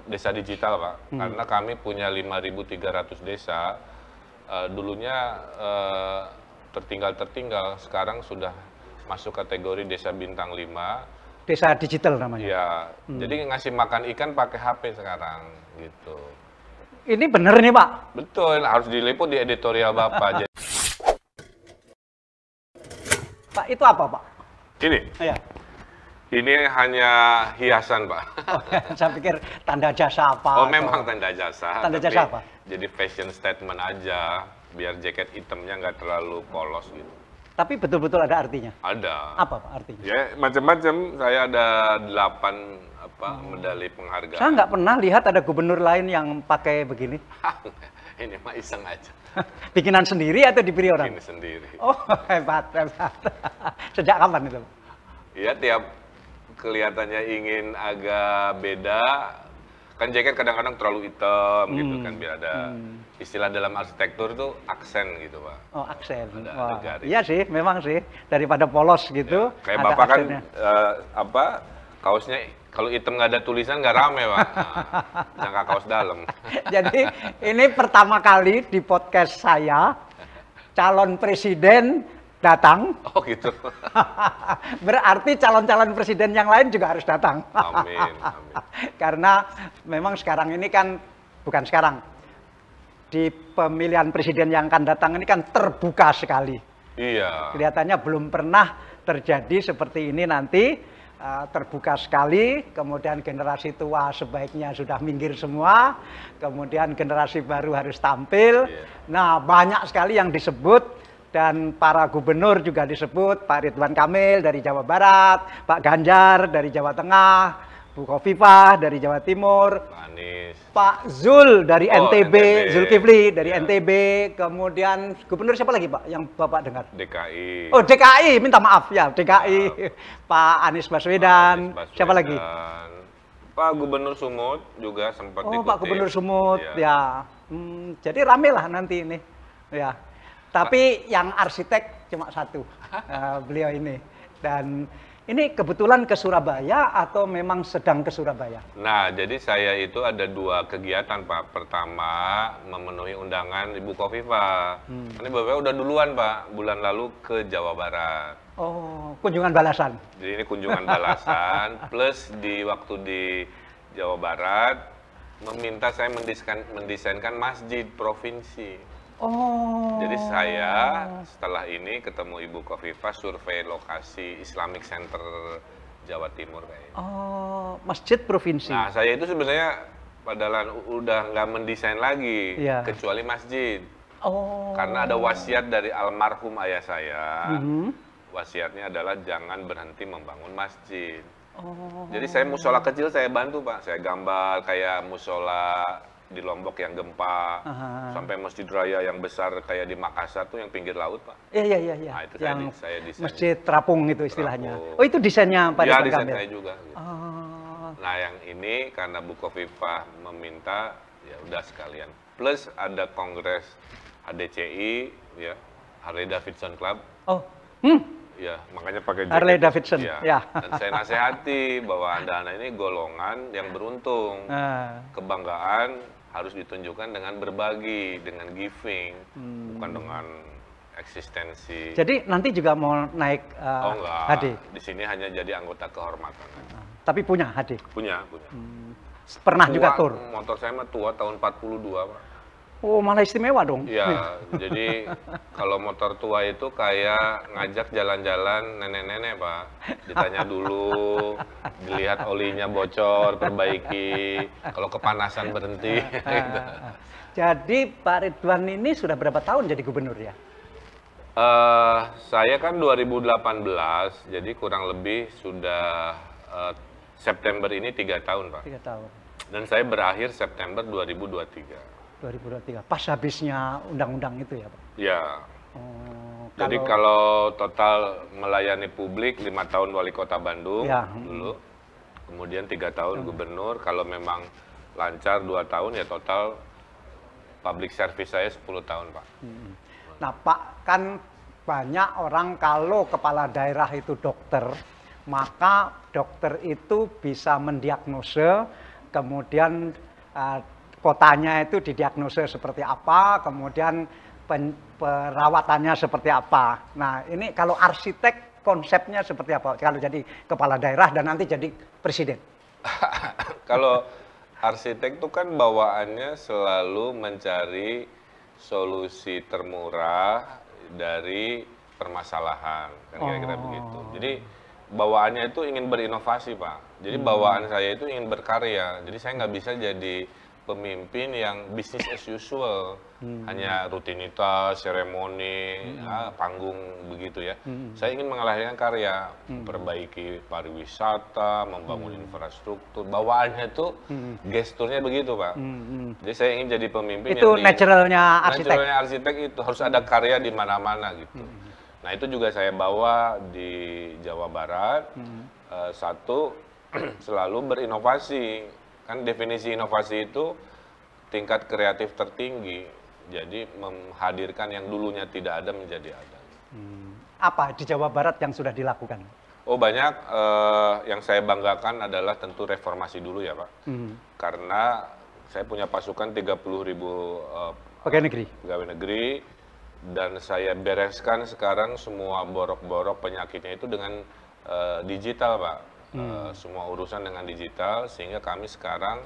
desa digital, Pak. Karena kami punya 5.300 desa. Dulunya tertinggal, sekarang sudah masuk kategori desa bintang 5. Desa digital namanya. Ya, jadi ngasih makan ikan pakai HP sekarang, gitu. Ini bener nih, Pak? Betul, harus diliput di editorial Bapak. Pak, itu apa, Pak? Ini? Ya. Ini hanya hiasan, Pak. Oh, saya pikir tanda jasa apa? Oh, memang tanda jasa. Tanda jasa apa? Jadi fashion statement aja, biar jaket hitamnya nggak terlalu polos gitu. Tapi betul-betul ada artinya? Ada. Apa, Pak, artinya? Ya, macam-macam. Saya ada 8 medali penghargaan. Saya nggak pernah lihat ada gubernur lain yang pakai begini. Ini mah iseng aja. Bikinan sendiri atau diberi orang? Ini sendiri. Oh, hebat. Sejak kapan itu? Iya, tiap kelihatannya ingin agak beda, kan jaket kadang-kadang terlalu hitam gitu kan, biar ada istilah dalam arsitektur itu aksen gitu, Pak. Oh, aksen. Ada garis. Iya sih, memang sih, daripada polos gitu. Ya, kayak ada Bapak aksennya. kan kaosnya kalau hitam nggak ada tulisan nggak rame, Pak. Jangka kaos dalam. Jadi ini pertama kali di podcast saya calon presiden datang. Oh gitu. Berarti calon-calon presiden yang lain juga harus datang. Amin. Karena memang sekarang ini kan, bukan sekarang, di pemilihan presiden yang akan datang ini kan terbuka sekali. Iya. Kelihatannya belum pernah terjadi seperti ini nanti. Terbuka sekali, kemudian generasi tua sebaiknya sudah minggir semua, kemudian generasi baru harus tampil. Nah, banyak sekali yang disebut, dan para gubernur juga disebut, Pak Ridwan Kamil dari Jawa Barat, Pak Ganjar dari Jawa Tengah, Bu Khofifah dari Jawa Timur, Pak Anies, Pak Zul dari NTB, Zulkifli dari ya. NTB, kemudian gubernur siapa lagi, Pak, yang Bapak dengar? DKI. Oh, DKI, minta maaf ya, DKI. Pak Anies Baswedan, siapa lagi? Pak Gubernur Sumut juga sempat Oh, dikutip. Pak Gubernur Sumut, ya. Jadi rame lah nanti ini. Ya. Tapi yang arsitek cuma satu, beliau ini. Dan ini kebetulan ke Surabaya atau memang sedang ke Surabaya? Nah, jadi saya itu ada 2 kegiatan, Pak. Pertama, memenuhi undangan Ibu Khofifah. Ini Bapak udah duluan, Pak, bulan lalu ke Jawa Barat. Oh, kunjungan balasan. Jadi ini kunjungan balasan, plus di waktu di Jawa Barat, meminta saya mendesainkan masjid provinsi. Oh. Jadi saya setelah ini ketemu Ibu Khofifah survei lokasi Islamic Center Jawa Timur kayaknya. Oh, masjid provinsi. Nah, saya itu sebenarnya padahal udah nggak mendesain lagi, kecuali masjid. Oh. Karena ada wasiat dari almarhum ayah saya. Wasiatnya adalah jangan berhenti membangun masjid. Oh. Jadi saya musola kecil saya bantu, Pak. Saya gambar kayak musola di Lombok yang gempa, sampai masjid raya yang besar kayak di Makassar tuh yang pinggir laut, Pak. Iya. Nah, itu yang saya desain. Masjid terapung itu istilahnya. Terapung. Oh, itu desainnya Pak Ya, Ridwan desain Kamil? saya juga. Gitu. Oh. Nah, yang ini karena Bu Khofifah meminta, ya udah sekalian. Plus ada kongres HDCI, ya, Harley Davidson Club. Oh. Ya, makanya pakai jaket. Harley Davidson, ya. Dan saya nasihati bahwa Anda ini golongan yang beruntung. Kebanggaan harus ditunjukkan dengan berbagi, dengan giving, bukan dengan eksistensi. Jadi nanti juga mau naik oh enggak, HD? Di sini hanya jadi anggota kehormatan. Tapi punya HD? Punya. Pernah juga tur? Motor saya mah tua, tahun 42, Pak. Oh, malah istimewa dong. Iya, jadi kalau motor tua itu kayak ngajak jalan-jalan nenek-nenek, Pak. Ditanya dulu, dilihat olinya bocor, perbaiki. Kalau kepanasan berhenti. Gitu. Jadi Pak Ridwan ini sudah berapa tahun jadi gubernur ya? Saya kan 2018, jadi kurang lebih sudah September ini 3 tahun, Pak. 3 tahun. Dan saya berakhir September 2023. 2023, pas habisnya undang-undang itu ya, Pak? Ya. Oh, jadi kalau total melayani publik 5 tahun wali kota Bandung dulu, kemudian 3 tahun gubernur, kalau memang lancar 2 tahun ya total public service saya 10 tahun, Pak. Nah, Pak, kan banyak orang kalau kepala daerah itu dokter, maka dokter itu bisa mendiagnose kemudian kotanya itu didiagnosa seperti apa, kemudian perawatannya seperti apa. Nah, ini kalau arsitek konsepnya seperti apa? Kalau jadi kepala daerah dan nanti jadi presiden. Kalau arsitek itu kan bawaannya selalu mencari solusi termurah dari permasalahan, kan kira-kira begitu. Jadi bawaannya itu ingin berinovasi, Pak. Jadi bawaan saya itu ingin berkarya. Jadi saya nggak bisa jadi pemimpin yang business as usual, hanya rutinitas, seremoni, panggung begitu ya. Saya ingin mengalahkan karya, memperbaiki pariwisata, membangun infrastruktur. Bawaannya itu gesturnya begitu, Pak. Jadi saya ingin jadi pemimpin itu yang naturalnya arsitek. Naturalnya arsitek itu harus ada karya di mana-mana gitu. Nah itu juga saya bawa di Jawa Barat. Satu, selalu berinovasi. Kan definisi inovasi itu tingkat kreatif tertinggi. Jadi menghadirkan yang dulunya tidak ada menjadi ada. Apa di Jawa Barat yang sudah dilakukan? Oh banyak, yang saya banggakan adalah tentu reformasi dulu ya Pak. Karena saya punya pasukan 30.000 pegawai negeri. Dan saya bereskan sekarang semua borok-borok penyakitnya itu dengan digital Pak. Semua urusan dengan digital, sehingga kami sekarang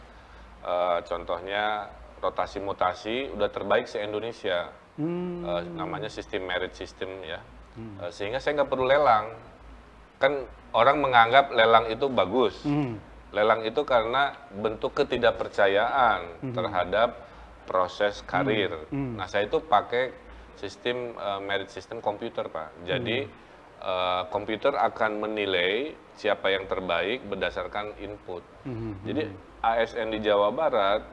contohnya rotasi mutasi udah terbaik se-Indonesia. Namanya sistem merit system ya. Sehingga saya nggak perlu lelang. Kan orang menganggap lelang itu bagus. Lelang itu karena bentuk ketidakpercayaan terhadap proses karir. Nah saya itu pakai sistem merit system komputer Pak. Jadi komputer akan menilai siapa yang terbaik berdasarkan input. Jadi ASN di Jawa Barat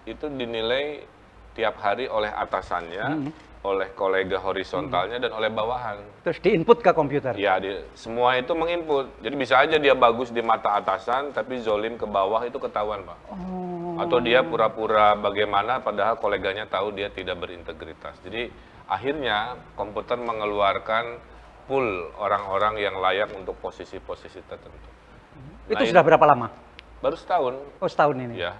itu dinilai tiap hari oleh atasannya, oleh kolega horizontalnya dan oleh bawahan. Terus diinput ke komputer? Ya, semua itu menginput. Jadi bisa aja dia bagus di mata atasan, tapi zolim ke bawah itu ketahuan Pak. Atau dia pura-pura bagaimana padahal koleganya tahu dia tidak berintegritas. Jadi akhirnya komputer mengeluarkan pool orang-orang yang layak untuk posisi-posisi tertentu. Itu sudah berapa lama? Baru setahun. Oh setahun ini? Ya.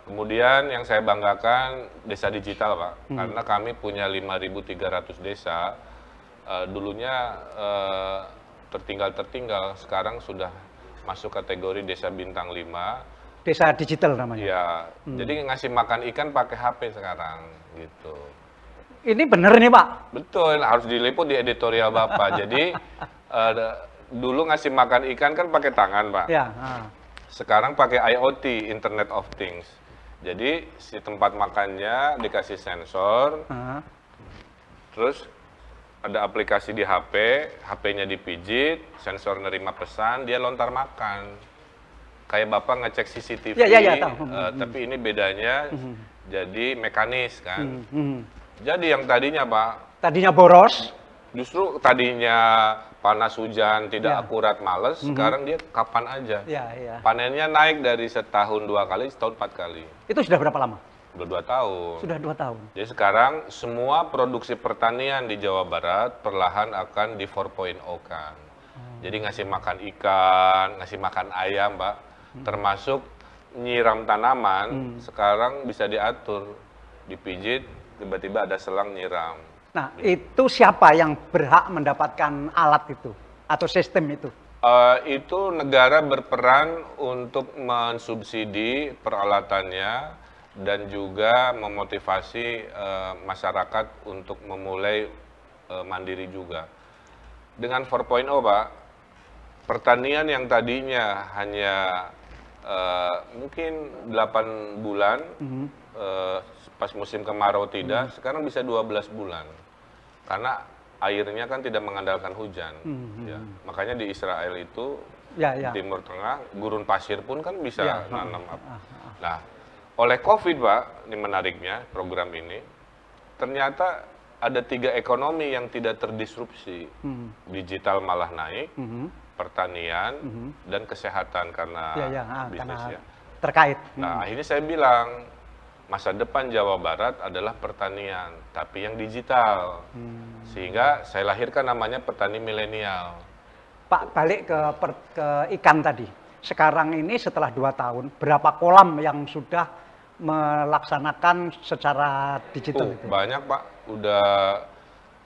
Kemudian yang saya banggakan desa digital Pak. Karena kami punya 5.300 desa. Dulunya tertinggal-tertinggal, sekarang sudah masuk kategori desa bintang 5. Desa digital namanya? Ya, jadi ngasih makan ikan pakai HP sekarang gitu. Ini bener nih Pak? Betul, harus diliput di editorial Bapak. Jadi dulu ngasih makan ikan kan pakai tangan Pak. Ya. Sekarang pakai IoT, Internet of Things. Jadi si tempat makannya dikasih sensor, terus ada aplikasi di HP, HP-nya dipijit, sensor nerima pesan, dia lontar makan. Kayak Bapak ngecek CCTV, tapi ini bedanya jadi mekanis kan. Jadi yang tadinya Pak, tadinya boros, justru tadinya panas hujan tidak akurat males, sekarang dia kapan aja. Panennya naik dari setahun 2 kali, setahun 4 kali. Itu sudah berapa lama? Sudah 2 tahun. Sudah 2 tahun. Jadi sekarang semua produksi pertanian di Jawa Barat perlahan akan di 4.0 kan. Jadi ngasih makan ikan, ngasih makan ayam Pak, termasuk nyiram tanaman, sekarang bisa diatur, dipijit, tiba-tiba ada selang nyiram. Nah, itu siapa yang berhak mendapatkan alat itu atau sistem itu? Itu negara berperan untuk mensubsidi peralatannya dan juga memotivasi masyarakat untuk memulai mandiri juga. Dengan 4.0 Pak, pertanian yang tadinya hanya mungkin 8 bulan, pas musim kemarau tidak, sekarang bisa 12 bulan. Karena airnya kan tidak mengandalkan hujan. Ya. Makanya di Israel itu, di Timur Tengah, gurun pasir pun kan bisa nanam. Nah, oleh COVID Pak, ini menariknya program ini, ternyata ada 3 ekonomi yang tidak terdisrupsi. Digital malah naik, pertanian, dan kesehatan karena bisnis ya. Terkait. Nah, akhirnya saya bilang, masa depan Jawa Barat adalah pertanian, tapi yang digital. Sehingga saya lahirkan namanya petani milenial. Pak, balik ke ikan tadi. sekarang ini setelah 2 tahun, berapa kolam yang sudah melaksanakan secara digital? Banyak Pak, udah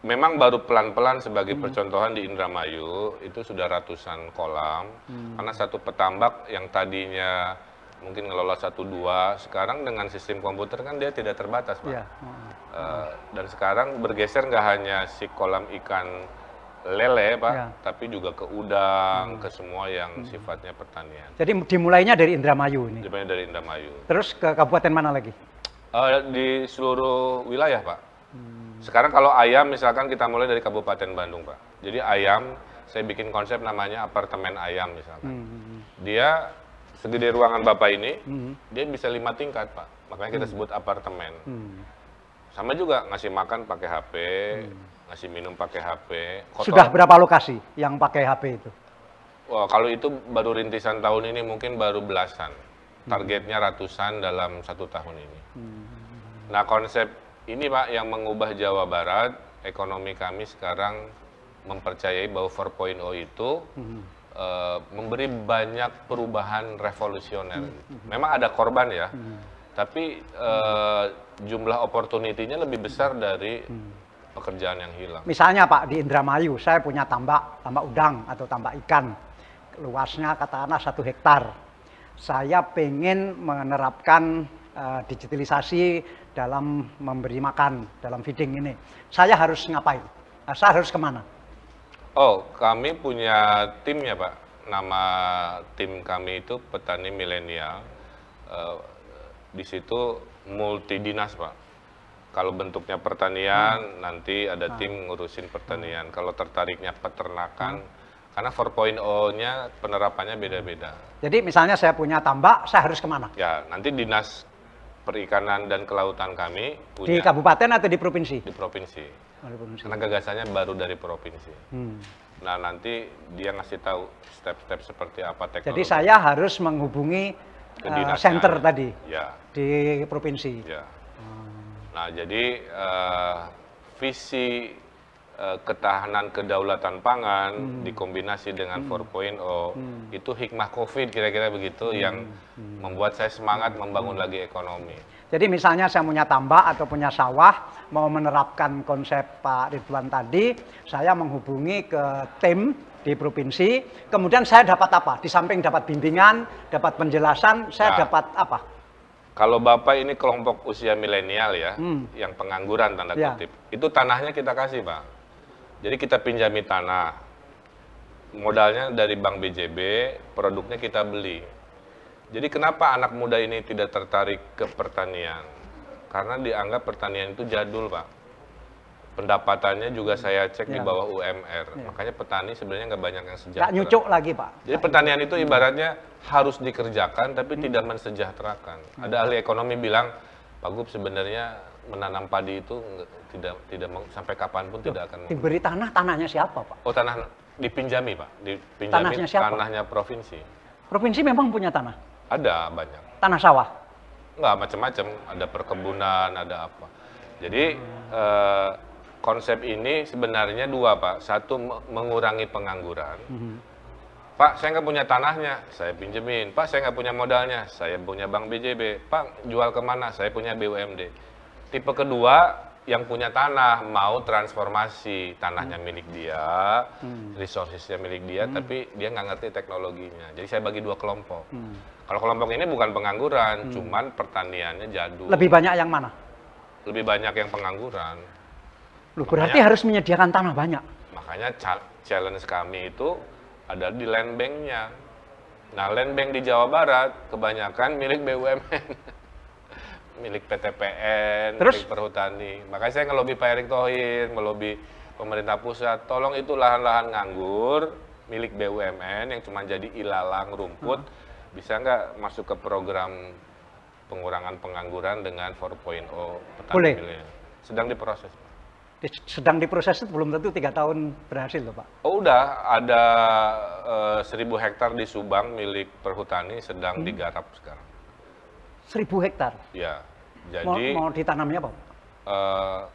memang baru pelan-pelan sebagai percontohan di Indramayu, itu sudah ratusan kolam, karena satu petambak yang tadinya mungkin ngelola 1-2, sekarang dengan sistem komputer kan dia tidak terbatas Pak. Ya. Dan sekarang bergeser nggak hanya si kolam ikan lele Pak, ya, tapi juga ke udang, ke semua yang sifatnya pertanian. Jadi dimulainya dari Indramayu ini? Dimulainya dari Indramayu. Terus ke kabupaten mana lagi? Di seluruh wilayah Pak. Sekarang kalau ayam misalkan kita mulai dari Kabupaten Bandung Pak. Jadi ayam, saya bikin konsep namanya apartemen ayam misalkan. Dia segede ruangan Bapak ini, dia bisa 5 tingkat Pak. Makanya kita sebut apartemen. Sama juga ngasih makan pakai HP, ngasih minum pakai HP. Sudah berapa lokasi yang pakai HP itu? Wah, kalau itu baru rintisan tahun ini mungkin baru belasan. Targetnya ratusan dalam 1 tahun ini. Nah konsep ini Pak yang mengubah Jawa Barat, ekonomi kami sekarang mempercayai bahwa 4.0 itu memberi banyak perubahan revolusioner. Memang ada korban ya, tapi jumlah opportunity-nya lebih besar dari pekerjaan yang hilang. Misalnya Pak, di Indramayu saya punya tambak udang atau tambak ikan, luasnya katakanlah 1 hektar. Saya pengen menerapkan digitalisasi dalam memberi makan, dalam feeding ini. Saya harus ngapain? Saya harus kemana? Oh, kami punya timnya Pak. Nama tim kami itu Petani Milenial. Di situ multidinas Pak. Kalau bentuknya pertanian, nanti ada tim ngurusin pertanian. Kalau tertariknya peternakan, karena 4.0-nya penerapannya beda-beda. Jadi misalnya saya punya tambak, saya harus kemana? Ya, nanti Dinas Perikanan dan Kelautan kami punya. Di kabupaten atau di provinsi? Di provinsi. Oh, di provinsi. Karena gagasannya baru dari provinsi. Nah, nanti dia ngasih tahu step-step seperti apa teknologi. Jadi saya harus menghubungi center tadi ya, di provinsi. Ya. Nah, jadi visi ketahanan kedaulatan pangan dikombinasi dengan 4.0 itu hikmah COVID kira-kira begitu yang membuat saya semangat membangun lagi ekonomi. Jadi misalnya saya punya tambak atau punya sawah, mau menerapkan konsep Pak Ridwan tadi, saya menghubungi ke tim di provinsi, kemudian saya dapat apa? Di samping dapat bimbingan, dapat penjelasan, saya dapat apa? Kalau Bapak ini kelompok usia milenial ya, yang pengangguran tanda kutip, itu tanahnya kita kasih Pak. Jadi kita pinjami tanah, modalnya dari Bank BJB, produknya kita beli. Jadi kenapa anak muda ini tidak tertarik ke pertanian? Karena dianggap pertanian itu jadul Pak. Pendapatannya juga saya cek di bawah UMR. Makanya petani sebenarnya nggak banyak yang sejahtera. Nggak nyucuk lagi Pak. Jadi pertanian itu ibaratnya harus dikerjakan tapi tidak mensejahterakan. Ada ahli ekonomi bilang, Pak Gub sebenarnya menanam padi itu tidak sampai kapanpun tidak akan. Diberi tanahnya siapa Pak? Oh tanah dipinjami Pak, dipinjami tanahnya provinsi. Provinsi memang punya tanah? Ada banyak. Tanah sawah? Enggak, macam-macam. Ada perkebunan, ada apa. Jadi konsep ini sebenarnya 2 Pak. Satu mengurangi pengangguran. Pak, saya nggak punya tanahnya, saya pinjemin. Pak, saya nggak punya modalnya, saya punya Bank BJB. Pak, jual kemana? Saya punya BUMD. Tipe kedua, yang punya tanah mau transformasi tanahnya milik dia, resourcesnya milik dia, tapi dia nggak ngerti teknologinya. Jadi saya bagi 2 kelompok. Kalau kelompok ini bukan pengangguran, cuman pertaniannya jadul. Lebih banyak yang mana? Lebih banyak yang pengangguran. Loh, berarti harus menyediakan tanah banyak. Makanya challenge kami itu ada di land bank-nya. Nah, land bank di Jawa Barat kebanyakan milik BUMN. Milik PTPN, milik Perhutani. Makanya saya ngelobi Pak Erick Thohir, ngelobi pemerintah pusat, tolong itu lahan-lahan nganggur milik BUMN yang cuma jadi ilalang rumput, bisa nggak masuk ke program pengurangan pengangguran dengan 4.0 petani milenial? Sedang diproses. Sedang diproses itu belum tentu 3 tahun berhasil loh Pak. Oh udah, ada 1.000 hektar di Subang milik Perhutani sedang digarap sekarang. 1.000 hektar? Ya, jadi... Mau ditanamnya apa?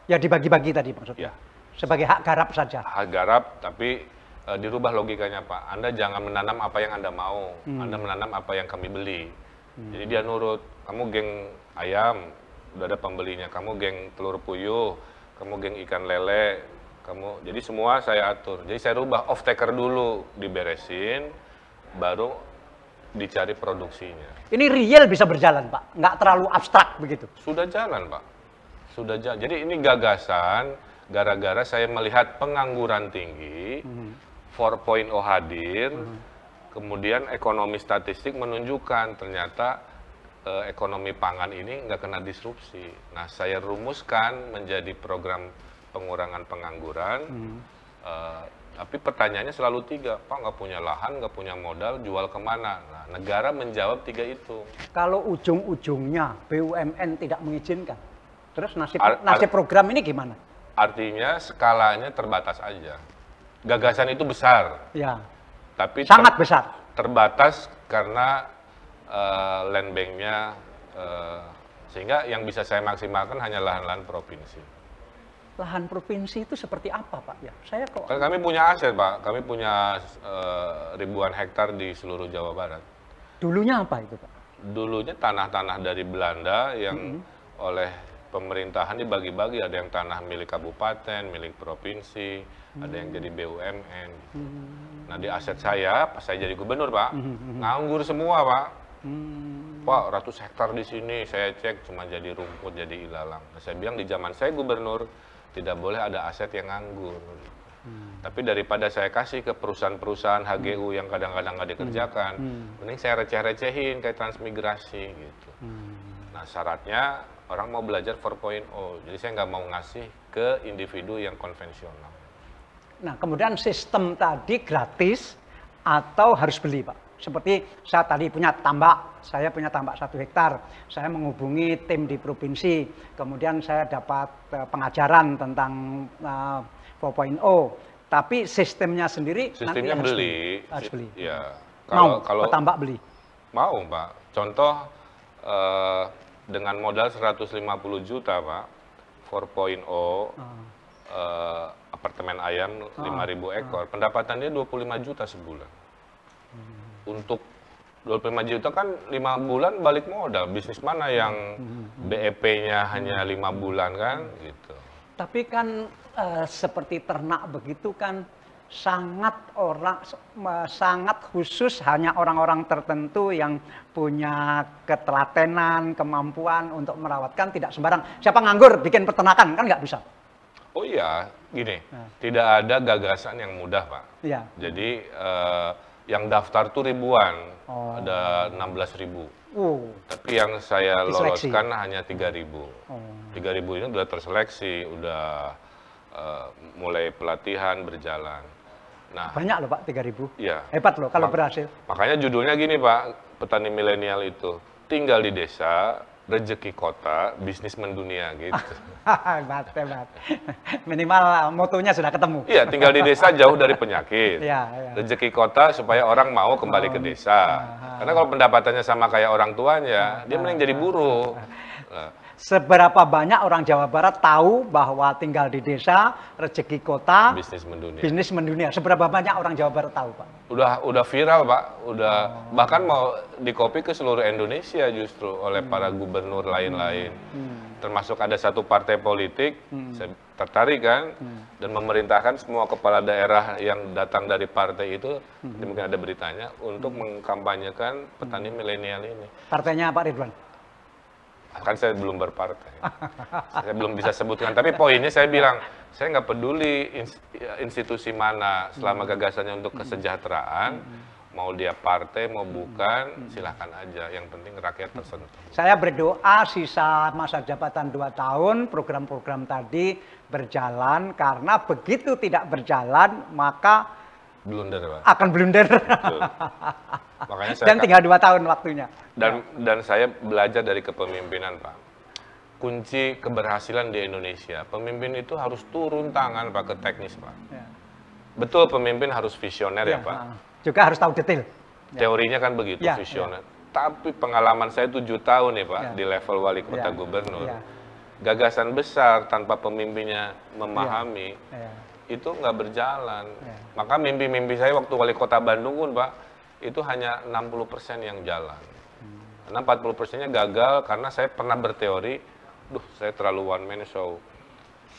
Ya dibagi-bagi tadi maksudnya? Ya. Sebagai hak garap saja? Hak garap, tapi dirubah logikanya Pak. Anda jangan menanam apa yang Anda mau, Anda menanam apa yang kami beli. Jadi dia nurut, kamu geng ayam, udah ada pembelinya, kamu geng telur puyuh, kamu geng ikan lele, jadi semua saya atur. Jadi saya rubah, off taker dulu diberesin, baru dicari produksinya. Ini real bisa berjalan Pak, nggak terlalu abstrak begitu? Sudah jalan Pak, sudah jalan. Jadi ini gagasan, gara-gara saya melihat pengangguran tinggi, 4.0 hadir, kemudian ekonomi statistik menunjukkan ternyata ekonomi pangan ini nggak kena disrupsi. Nah, saya rumuskan menjadi program pengurangan pengangguran, tapi pertanyaannya selalu 3, Pak nggak punya lahan, nggak punya modal, jual kemana? Nah, negara menjawab 3 itu. Kalau ujung-ujungnya BUMN tidak mengizinkan, terus nasib program ini gimana? Artinya skalanya terbatas aja. Gagasan itu besar, ya, tapi sangat besar. Terbatas karena land bank-nya, sehingga yang bisa saya maksimalkan hanya lahan-lahan provinsi. Lahan provinsi itu seperti apa Pak? Ya, saya kok. Kan kami punya aset Pak, kami punya ribuan hektar di seluruh Jawa Barat. Dulunya apa itu Pak? Dulunya tanah-tanah dari Belanda yang oleh pemerintahan dibagi-bagi, ada yang tanah milik kabupaten, milik provinsi, ada yang jadi BUMN. Nah di aset saya, pas saya jadi gubernur Pak, nganggur semua Pak. Pak, ratus hektar di sini, saya cek cuma jadi rumput, jadi ilalang. Nah, saya bilang di zaman saya gubernur, tidak boleh ada aset yang nganggur. Tapi daripada saya kasih ke perusahaan-perusahaan HGU yang kadang-kadang nggak dikerjakan, mending saya receh-recehin kayak transmigrasi gitu. Nah syaratnya orang mau belajar 4.0, jadi saya nggak mau ngasih ke individu yang konvensional. Nah kemudian sistem tadi gratis atau harus beli Pak? Seperti saya tadi punya tambak, saya punya tambak 1 hektar, saya menghubungi tim di provinsi, kemudian saya dapat pengajaran tentang 4.0, tapi sistemnya sendiri sistemnya nanti harus beli. Ya, kalau petambak beli. Mau Pak, contoh dengan modal 150 juta Pak, 4.0 apartemen ayam 5.000 ekor, pendapatannya 25 juta sebulan. Untuk 25 juta kan 5 bulan balik modal, bisnis mana yang BEP-nya hanya 5 bulan kan gitu. Tapi kan seperti ternak begitu kan sangat khusus, hanya orang-orang tertentu yang punya ketelatenan, kemampuan untuk merawatkan, tidak sembarang. Siapa nganggur bikin peternakan kan nggak bisa. Oh iya, gini, tidak ada gagasan yang mudah Pak. Ya. Jadi yang daftar tuh ribuan, ada 16.000. Tapi yang saya loloskan hanya 3.000. 3.000 ini udah terseleksi, udah mulai pelatihan berjalan. Nah, banyak loh Pak, 3.000. Iya. Hebat loh kalau berhasil. Makanya judulnya gini Pak, petani milenial itu tinggal di desa, rezeki kota, bisnis mendunia gitu. Hebat. Minimal motonya sudah ketemu. Iya, tinggal di desa jauh dari penyakit. Ya. Rezeki kota supaya orang mau kembali ke desa. Karena kalau pendapatannya sama kayak orang tuanya, dia mending jadi buruh. Seberapa banyak orang Jawa Barat tahu bahwa tinggal di desa, rezeki kota, bisnis mendunia. Seberapa banyak orang Jawa Barat tahu Pak? Udah viral Pak, bahkan mau dikopi ke seluruh Indonesia justru oleh para gubernur lain-lain. Termasuk ada satu partai politik, saya tertarik kan, dan memerintahkan semua kepala daerah yang datang dari partai itu, mungkin ada beritanya, untuk mengkampanyekan petani milenial ini. Partainya Pak Ridwan? Kan saya belum berpartai, saya belum bisa sebutkan. Tapi poinnya saya bilang, saya nggak peduli institusi mana, selama gagasannya untuk kesejahteraan, mau dia partai, mau bukan, silahkan aja. Yang penting rakyat tersentuh. Saya berdoa sisa masa jabatan 2 tahun, program-program tadi berjalan, karena begitu tidak berjalan, maka blunder, Pak. Akan blunder. Makanya saya dan tinggal 2 tahun waktunya. Dan saya belajar dari kepemimpinan, Pak. Kunci keberhasilan di Indonesia, pemimpin itu harus turun tangan, Pak, ke teknis, Pak. Ya. Betul, pemimpin harus visioner ya, Pak. Juga harus tahu detail. Teorinya kan begitu, visioner. Tapi pengalaman saya 7 tahun nih, Pak, di level wali kota gubernur. Gagasan besar tanpa pemimpinnya memahami, itu nggak berjalan. Maka mimpi-mimpi saya waktu wali kota Bandung pun Pak, itu hanya 60% yang jalan. Karena 40%-nya gagal karena saya pernah berteori, saya terlalu one man show.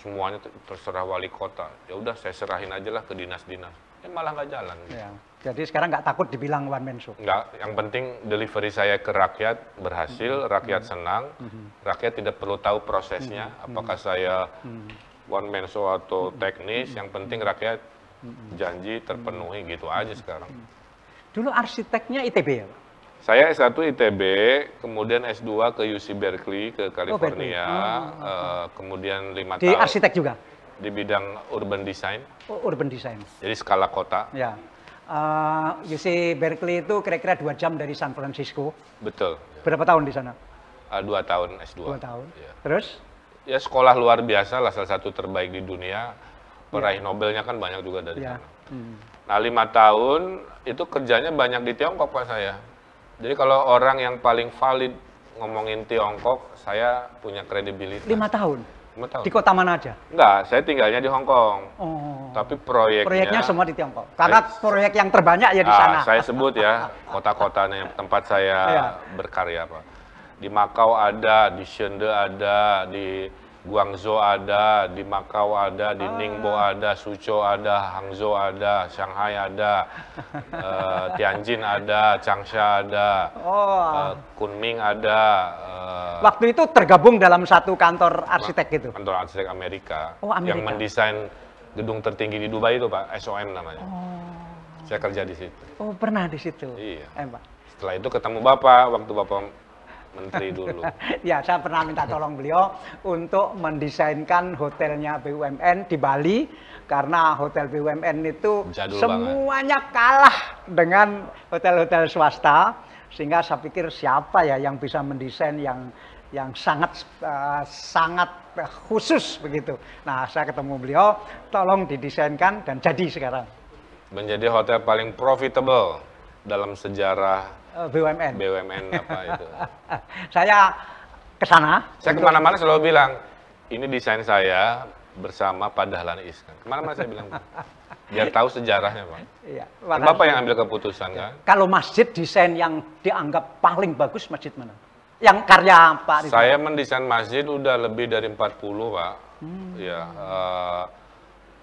Semuanya terserah wali kota. Ya udah saya serahin aja lah ke dinas-dinas. Malah nggak jalan. Ya. Jadi sekarang nggak takut dibilang one man show? Nggak. Yang penting delivery saya ke rakyat berhasil, rakyat senang, rakyat tidak perlu tahu prosesnya. Apakah saya one man show atau teknis, yang penting rakyat janji terpenuhi gitu aja sekarang. Dulu arsiteknya ITB ya Pak? Saya S1 ITB, kemudian S2 ke UC Berkeley, ke California, kemudian 5 tahun. Di arsitek juga? Di bidang urban design. Oh, urban design. Jadi skala kota. Ya. UC Berkeley itu kira-kira 2 jam dari San Francisco. Betul. Berapa tahun di sana? 2 tahun S2. 2 tahun. Ya. Terus? Ya sekolah luar biasa lah, salah satu terbaik di dunia. Peraih Nobelnya kan banyak juga dari sana. Nah 5 tahun itu kerjanya banyak di Tiongkok Pak saya. Jadi kalau orang yang paling valid ngomongin Tiongkok, saya punya kredibilitas. 5 tahun? 5 tahun. Di kota mana aja? Enggak, saya tinggalnya di Hong Kong. Oh. Tapi proyeknya semua di Tiongkok. Karena proyek yang terbanyak ya di sana. Saya sebut ya, kota-kotanya tempat saya berkarya Pak. Di Makau ada, di Shenzhen ada, di Guangzhou ada, di Makau ada, di Ningbo ada, Suzhou ada, Hangzhou ada, Shanghai ada, Tianjin ada, Changsha ada, Kunming ada. Waktu itu tergabung dalam satu kantor arsitek gitu? Kantor arsitek Amerika. Oh, Amerika. Yang mendesain gedung tertinggi di Dubai itu Pak, SOM namanya. Saya kerja di situ. Oh, pernah di situ? Iya. Pak. Setelah itu ketemu Bapak, waktu Bapak Menteri dulu. Ya, saya pernah minta tolong beliau untuk mendesainkan hotelnya BUMN di Bali, karena hotel BUMN itu Jadul semuanya kalah dengan hotel-hotel swasta, sehingga saya pikir siapa ya yang bisa mendesain yang sangat khusus begitu. Nah, saya ketemu beliau, tolong didesainkan dan jadi sekarang. Menjadi hotel paling profitable dalam sejarah BUMN. BUMN apa itu? Saya ke sana. Saya kemana-mana selalu bilang, ini desain saya bersama Pak Dahlan Iskan. Kemana-mana saya bilang, biar tahu sejarahnya Pak. Iya, Bapak yang ambil keputusan kan? Kalau masjid desain yang dianggap paling bagus masjid mana? Yang karya Pak Ridwan? Saya mendesain masjid udah lebih dari 40 Pak. Ya,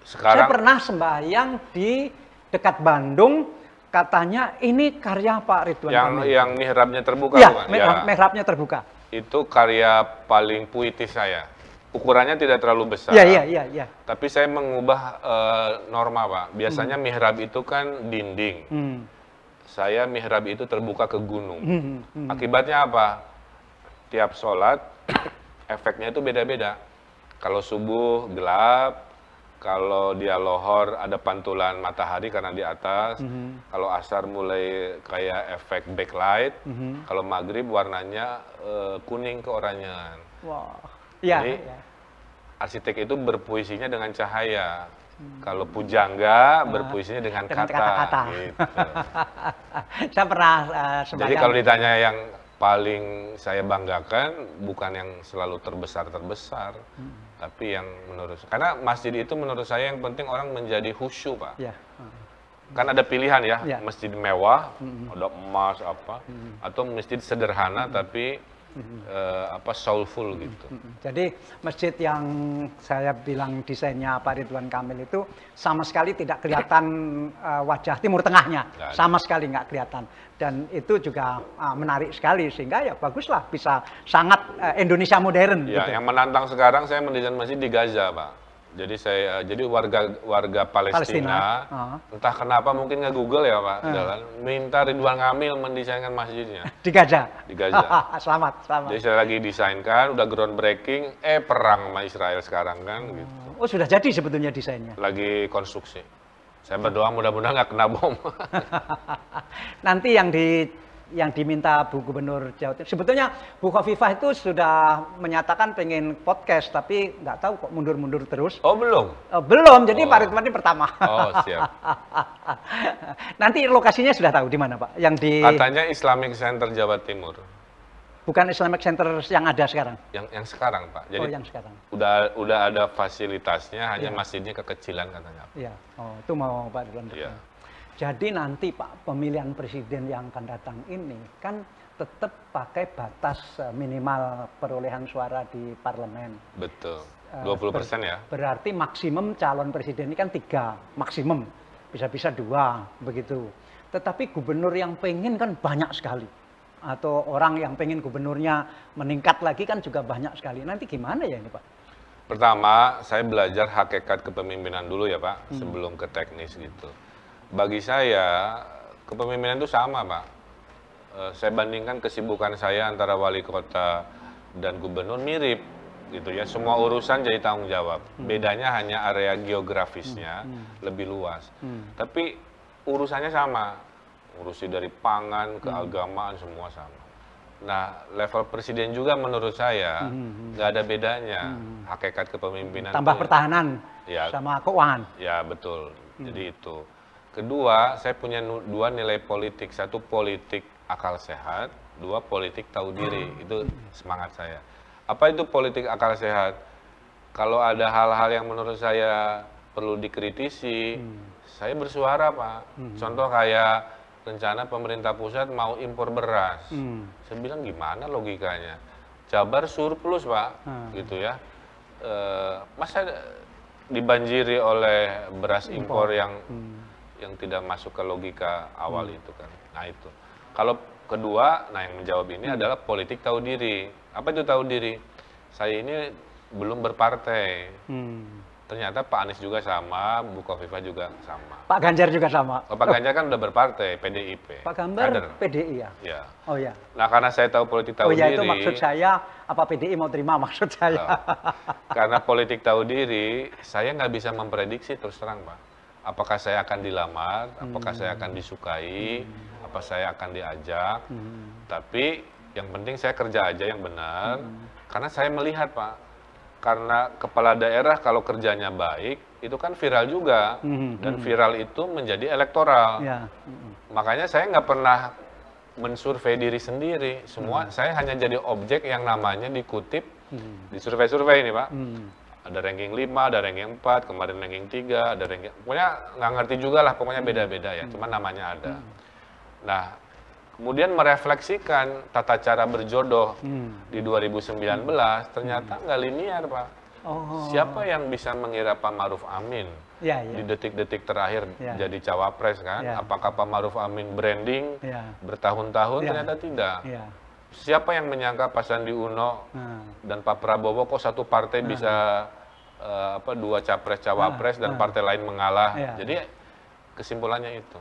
sekarang. Saya pernah sembahyang di dekat Bandung. Katanya ini karya Pak Ridwan Kamil. Yang mihrabnya terbuka ya, bukan? Mihrabnya terbuka. Itu karya paling puitis saya. Ukurannya tidak terlalu besar. Iya. Tapi saya mengubah norma Pak. Biasanya mihrab itu kan dinding. Saya mihrab itu terbuka ke gunung. Akibatnya apa? Tiap sholat efeknya itu beda-beda. Kalau subuh gelap. Kalau dia lohor ada pantulan matahari karena di atas. Kalau asar mulai kayak efek backlight. Kalau maghrib warnanya kuning keoranyan. Wow. Jadi arsitek itu berpuisinya dengan cahaya. Kalau pujangga berpuisinya dengan kata. Gitu. Saya pernah Jadi kalau ditanya yang paling saya banggakan bukan yang selalu terbesar-terbesar. Tapi yang menurut karena masjid itu menurut saya yang penting orang menjadi khusyuk Pak. Ya. Kan ada pilihan ya, masjid mewah, ada emas apa, atau masjid sederhana tapi soulful gitu. Jadi masjid yang saya bilang desainnya Pak Ridwan Kamil itu sama sekali tidak kelihatan wajah Timur Tengahnya, sama sekali nggak kelihatan. Dan itu juga menarik sekali sehingga ya baguslah bisa sangat Indonesia modern. Ya, gitu. yang menantang sekarang saya mendesain masjid di Gaza Pak. Jadi warga Palestina. Entah kenapa mungkin nggak Google ya Pak, minta Ridwan Kamil mendesainkan masjidnya. Di Gaza. Di Gaza. Selamat. Jadi saya lagi desainkan, udah groundbreaking, perang sama Israel sekarang kan gitu. Oh sudah jadi sebetulnya desainnya. Lagi konstruksi. Saya berdoa mudah-mudahan nggak kena bom. Nanti yang diminta Bu Gubernur Jawa Timur. Sebetulnya Bu Khofifah itu sudah menyatakan pengen podcast, tapi nggak tahu kok mundur-mundur terus. Oh belum? Belum, jadi Pak Ridwan ini pertama. Oh siap. Nanti lokasinya sudah tahu di mana Pak? Katanya Islamic Center Jawa Timur. Bukan Islamic Center yang ada sekarang? Yang sekarang, Pak. Jadi yang sekarang. Udah ada fasilitasnya, hanya masjidnya kekecilan katanya. Iya. Oh, itu mau Pak Ridwan. Iya. Jadi nanti Pak, pemilihan presiden yang akan datang ini kan tetap pakai batas minimal perolehan suara di parlemen. Betul. 20% ya. Berarti maksimum calon presiden ini kan 3, maksimum. Bisa-bisa 2, begitu. Tetapi gubernur yang pengen kan banyak sekali. Atau orang yang pengen gubernurnya meningkat lagi kan juga banyak sekali. Nanti gimana ya ini Pak? Pertama, saya belajar hakikat kepemimpinan dulu ya Pak, sebelum ke teknis gitu. Bagi saya, kepemimpinan itu sama Pak. Saya bandingkan kesibukan saya antara wali kota dan gubernur mirip gitu ya. Semua urusan jadi tanggung jawab. Bedanya hanya area geografisnya lebih luas. Tapi urusannya sama. Urusi dari pangan, keagamaan, semua sama. Nah, level presiden juga menurut saya nggak ada bedanya. Hakikat kepemimpinan. Tambah pertahanan sama keuangan. Ya, betul. Jadi itu. Kedua, saya punya 2 nilai politik. 1 politik akal sehat, 2 politik tahu diri. Itu semangat saya. Apa itu politik akal sehat? Kalau ada hal-hal yang menurut saya perlu dikritisi, saya bersuara Pak. Contoh kayak rencana pemerintah pusat mau impor beras. Saya bilang gimana logikanya? Jabar surplus Pak, gitu ya. Masa dibanjiri oleh beras impor yang tidak masuk ke logika awal itu kan. Nah itu. Kalau kedua, nah yang menjawab ini adalah politik tahu diri. Apa itu tahu diri? Saya ini belum berpartai. Ternyata Pak Anies juga sama, Bu Khofifah juga sama. Pak Ganjar juga sama. Pak Ganjar kan udah berpartai, PDIP. Pak Ganjar PDI ya? Ya. Oh ya. Nah karena saya tahu politik tahu diri. Oh ya, itu maksud saya, apa PDI mau terima maksud saya. Karena politik tahu diri, saya nggak bisa memprediksi terus terang Pak. Apakah saya akan dilamar, apakah saya akan disukai, apa saya akan diajak. Tapi yang penting saya kerja aja yang benar. Karena saya melihat Pak, karena kepala daerah kalau kerjanya baik, itu kan viral juga. Dan viral itu menjadi elektoral. Makanya saya nggak pernah mensurvei diri sendiri. Semua saya hanya jadi objek yang namanya dikutip di survei-survei ini Pak. Ada ranking 5, ada ranking 4, kemarin ranking 3, ada ranking... Pokoknya nggak ngerti juga lah, pokoknya beda-beda ya. Cuma namanya ada. Nah, kemudian merefleksikan tata cara berjodoh di 2019, ternyata nggak linear Pak. Siapa yang bisa mengira Pak Ma'ruf Amin di detik-detik terakhir jadi cawapres kan? Apakah Pak Ma'ruf Amin branding bertahun-tahun? Ternyata tidak. Siapa yang menyangka Pak Sandi Uno dan Pak Prabowo kok satu partai bisa 2 capres cawapres dan partai lain mengalah? Jadi kesimpulannya itu.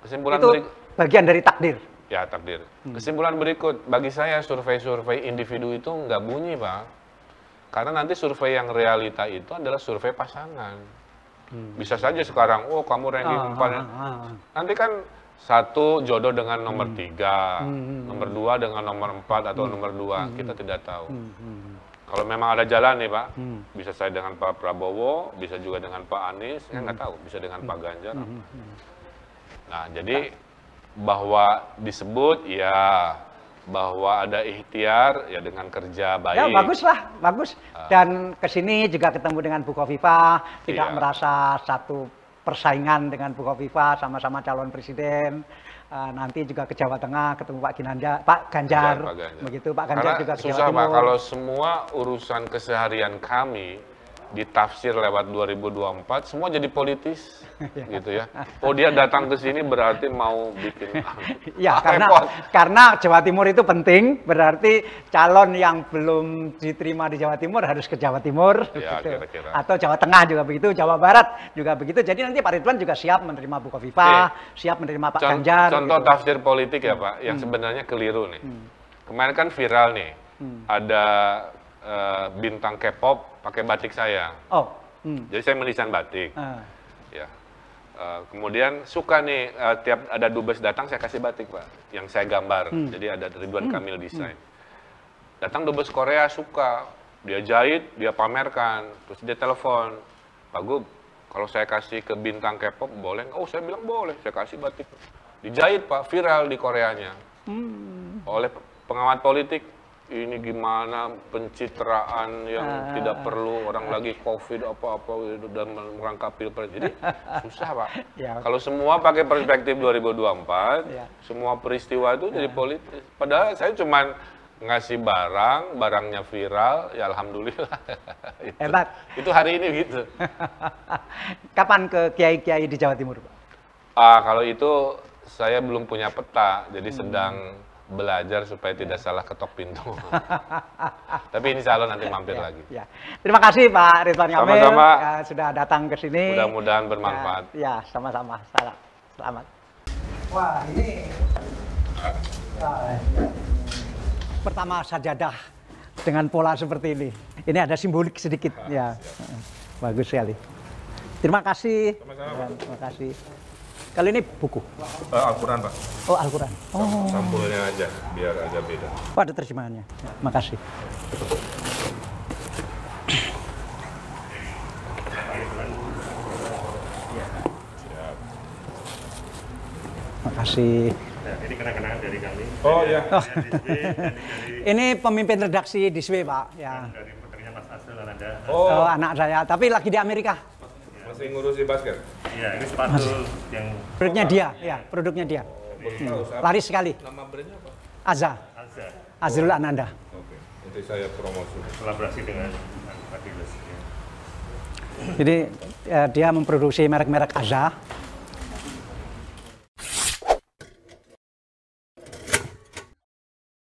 Kesimpulan itu bagian dari takdir. Ya, takdir. Kesimpulan berikut, bagi saya survei-survei individu itu nggak bunyi, Pak. Karena nanti survei yang realita itu adalah survei pasangan. Bisa saja sekarang, oh kamu ranking 4. Nanti kan 1 jodoh dengan nomor 3, nomor 2 dengan nomor 4 atau nomor 2, kita tidak tahu. Kalau memang ada jalan nih Pak, bisa saya dengan Pak Prabowo, bisa juga dengan Pak Anies, saya nggak tahu, bisa dengan Pak Ganjar. Nah, jadi bahwa disebut ya bahwa ada ikhtiar ya dengan kerja baik. Ya bagus lah, bagus. Dan kesini juga ketemu dengan Bu Khofifah, tidak merasa satu persaingan dengan Bu Khofifah, sama-sama calon presiden. Nanti juga ke Jawa Tengah ketemu Pak Ganjar, begitu Pak Ganjar. Karena juga ke susah Jawa Timur. Pak, kalau semua urusan keseharian kami ditafsir lewat 2024, semua jadi politis, gitu ya. Oh dia datang ke sini berarti mau bikin. Ya karena Jawa Timur itu penting, berarti calon yang belum diterima di Jawa Timur harus ke Jawa Timur, ya, gitu. Kira-kira. Atau Jawa Tengah juga begitu, Jawa Barat juga begitu. Jadi nanti Pak Ridwan juga siap menerima Bu Khofifah, siap menerima Pak Ganjar. Contoh gitu. Tafsir politik ya Pak, yang sebenarnya keliru nih. Kemarin kan viral nih, ada bintang K-pop pakai batik saya. Jadi saya mendesain batik. Ya. Kemudian suka nih tiap ada dubes datang saya kasih batik Pak, yang saya gambar. Jadi ada Ridwan Kamil desain. Datang dubes Korea suka, dia jahit, dia pamerkan, terus dia telepon, Pak Gub, kalau saya kasih ke bintang K-pop boleh? Oh saya bilang boleh, saya kasih batik. Dijahit Pak, viral di Koreanya. Oleh pengamat politik, ini gimana pencitraan yang tidak perlu, orang lagi COVID apa-apa dan merangkap pilpres. Jadi susah Pak. Ya. Kalau semua pakai perspektif 2024, semua peristiwa itu jadi politis. Padahal saya cuman ngasih barangnya viral, ya alhamdulillah. Hebat. Itu hari ini gitu. Kapan ke kiai-kiai di Jawa Timur, Pak? Kalau itu saya belum punya peta, jadi sedang belajar supaya tidak salah ketok pintu. Tapi insya Allah nanti mampir lagi. Ya. Terima kasih Pak Ridwan Kamil sudah datang ke sini. Mudah-mudahan bermanfaat. Ya, sama-sama. Selamat. Wah, ini pertama sajadah dengan pola seperti ini. Ini ada simbolik sedikit, ya. Bagus sekali. Terima kasih. Sama-sama. Terima kasih. Kali ini buku. Al-Quran Pak. Oh, Al-Quran. Oh. Sampulnya aja, biar agak beda. Oh, ada terjemahannya. Makasih. Makasih. Nah, ini kenang-kenangan dari kami. Oh iya. Ini pemimpin redaksi di SW, Pak. Ya. Dari putrinya Mas Asrul Ananda. Oh, anak saya. Tapi lagi di Amerika. Masih ngurusi basket? Iya, ini sepatu yang Produknya dia, ya, produknya dia. Laris sekali. Nama brandnya apa? Azza. Azza. Azrul Ananda. Oke, nanti saya promosi. Kolaborasi dengan Adidas. Jadi dia memproduksi merek-merek Azza.